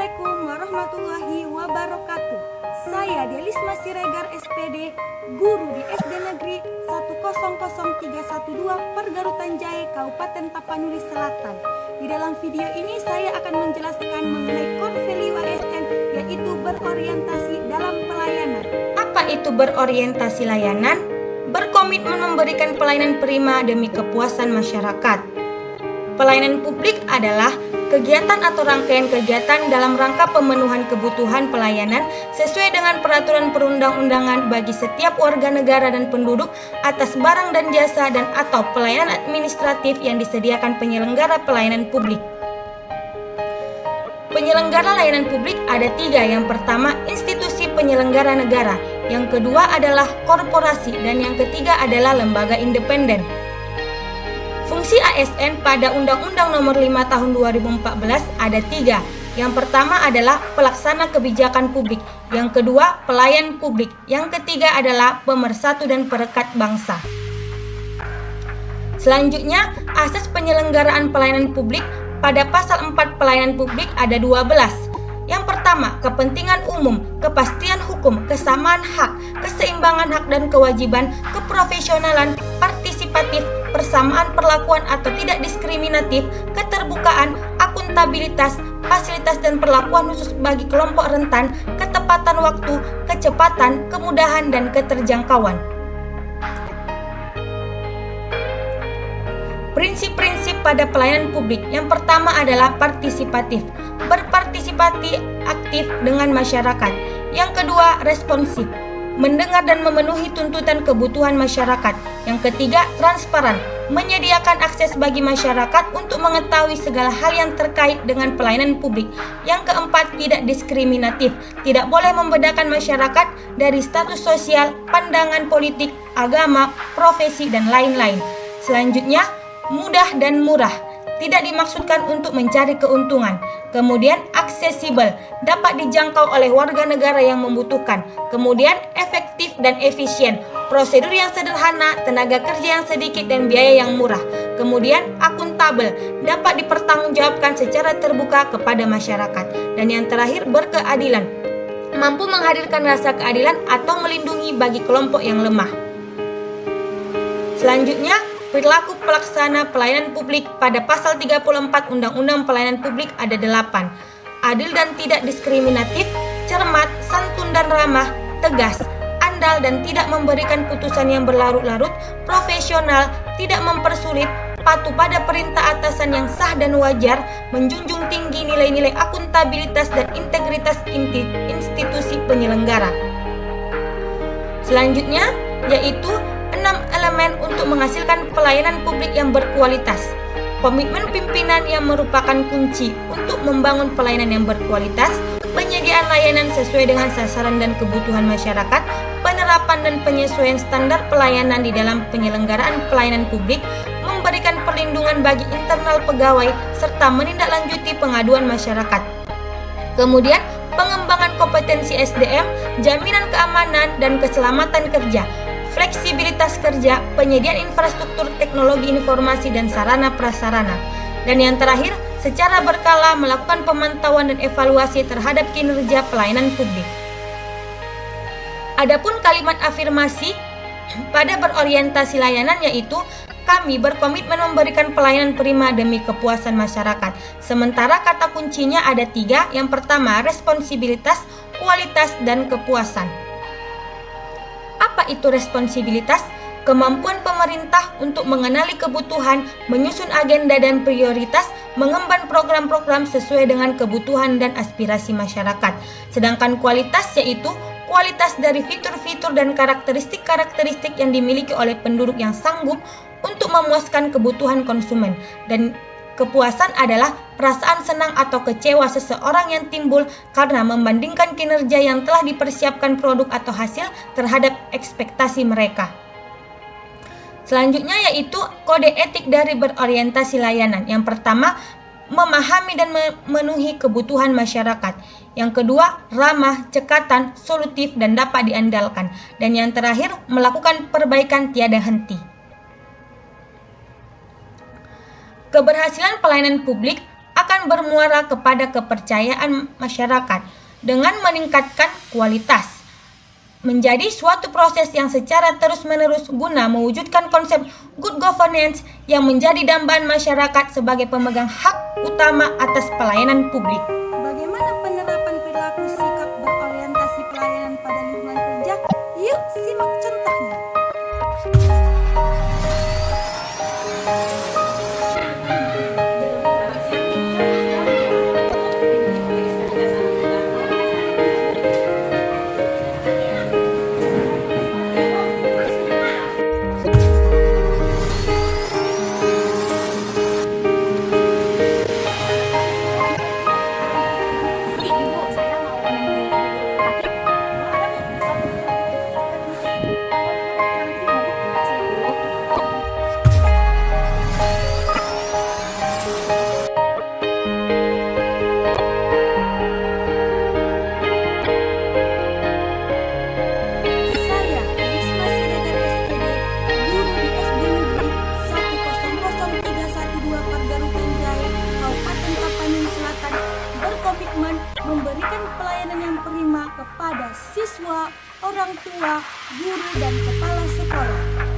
Assalamualaikum warahmatullahi wabarakatuh. Saya Delisma Siregar SPD, guru di SD Negeri 100312 Pergarutan Jaya, Kabupaten Tapanuli Selatan. Di dalam video ini saya akan menjelaskan mengenai core value ASN, yaitu berorientasi dalam pelayanan. Apa itu berorientasi layanan? Berkomitmen memberikan pelayanan prima demi kepuasan masyarakat. Pelayanan publik adalah kegiatan atau rangkaian kegiatan dalam rangka pemenuhan kebutuhan pelayanan sesuai dengan peraturan perundang-undangan bagi setiap warga negara dan penduduk atas barang dan jasa dan atau pelayanan administratif yang disediakan penyelenggara pelayanan publik. Penyelenggara layanan publik ada 3. Yang pertama, institusi penyelenggara negara. Yang kedua adalah korporasi. Dan yang ketiga adalah lembaga independen. Fungsi ASN pada Undang-Undang Nomor 5 Tahun 2014 ada 3. Yang pertama adalah pelaksana kebijakan publik. Yang kedua, pelayan publik. Yang ketiga adalah pemersatu dan perekat bangsa. Selanjutnya, asas penyelenggaraan pelayanan publik pada pasal 4 pelayanan publik ada 12. Yang pertama, kepentingan umum, kepastian hukum, kesamaan hak, keseimbangan hak dan kewajiban, keprofesionalan, partisipatif, persamaan perlakuan atau tidak diskriminatif, keterbukaan, akuntabilitas, fasilitas dan perlakuan khusus bagi kelompok rentan, ketepatan waktu, kecepatan, kemudahan dan keterjangkauan. Prinsip-prinsip pada pelayanan publik. Yang pertama adalah partisipatif, berpartisipasi aktif dengan masyarakat. Yang kedua, responsif, mendengar dan memenuhi tuntutan kebutuhan masyarakat. Yang ketiga, transparan, menyediakan akses bagi masyarakat untuk mengetahui segala hal yang terkait dengan pelayanan publik. Yang keempat, tidak diskriminatif, tidak boleh membedakan masyarakat dari status sosial, pandangan politik, agama, profesi, dan lain-lain. Selanjutnya, mudah dan murah, tidak dimaksudkan untuk mencari keuntungan. Kemudian aksesibel, dapat dijangkau oleh warga negara yang membutuhkan. Kemudian efektif dan efisien, prosedur yang sederhana, tenaga kerja yang sedikit dan biaya yang murah. Kemudian akuntabel, dapat dipertanggungjawabkan secara terbuka kepada masyarakat. Dan yang terakhir, berkeadilan, mampu menghadirkan rasa keadilan atau melindungi bagi kelompok yang lemah. Selanjutnya, perilaku pelaksana pelayanan publik pada pasal 34 Undang-Undang Pelayanan Publik ada 8. Adil dan tidak diskriminatif, cermat, santun dan ramah, tegas, andal dan tidak memberikan putusan yang berlarut-larut, profesional, tidak mempersulit, patuh pada perintah atasan yang sah dan wajar, menjunjung tinggi nilai-nilai akuntabilitas dan integritas institusi penyelenggara. Selanjutnya yaitu 6 elemen untuk menghasilkan pelayanan publik yang berkualitas. Komitmen pimpinan yang merupakan kunci untuk membangun pelayanan yang berkualitas, penyediaan layanan sesuai dengan sasaran dan kebutuhan masyarakat, penerapan dan penyesuaian standar pelayanan di dalam penyelenggaraan pelayanan publik, memberikan perlindungan bagi internal pegawai, serta menindaklanjuti pengaduan masyarakat. Kemudian, pengembangan kompetensi SDM, jaminan keamanan dan keselamatan kerja, fleksibilitas kerja, penyediaan infrastruktur teknologi informasi dan sarana prasarana. Dan yang terakhir, secara berkala melakukan pemantauan dan evaluasi terhadap kinerja pelayanan publik. Adapun kalimat afirmasi pada berorientasi layanan yaitu kami berkomitmen memberikan pelayanan prima demi kepuasan masyarakat. Sementara kata kuncinya ada 3. Yang pertama, responsibilitas, kualitas, dan kepuasan. Apa itu responsibilitas? Kemampuan pemerintah untuk mengenali kebutuhan, menyusun agenda dan prioritas, mengemban program-program sesuai dengan kebutuhan dan aspirasi masyarakat. Sedangkan kualitas yaitu kualitas dari fitur-fitur dan karakteristik-karakteristik yang dimiliki oleh penduduk yang sanggup untuk memuaskan kebutuhan konsumen. Dan kepuasan adalah perasaan senang atau kecewa seseorang yang timbul karena membandingkan kinerja yang telah dipersiapkan produk atau hasil terhadap ekspektasi mereka. Selanjutnya yaitu kode etik dari berorientasi layanan. Yang pertama, memahami dan memenuhi kebutuhan masyarakat. Yang kedua, ramah, cekatan, solutif, dan dapat diandalkan. Dan yang terakhir, melakukan perbaikan tiada henti. Keberhasilan pelayanan publik akan akan bermuara kepada kepercayaan masyarakat dengan meningkatkan kualitas. Menjadi suatu proses yang secara terus-menerus guna mewujudkan konsep good governance yang menjadi dambaan masyarakat sebagai pemegang hak utama atas pelayanan publik. Bagaimana penerapan perilaku sikap berorientasi pelayanan pada lingkungan kerja? Yuk simak contohnya. Memberikan pelayanan yang prima kepada siswa, orang tua, guru, dan kepala sekolah.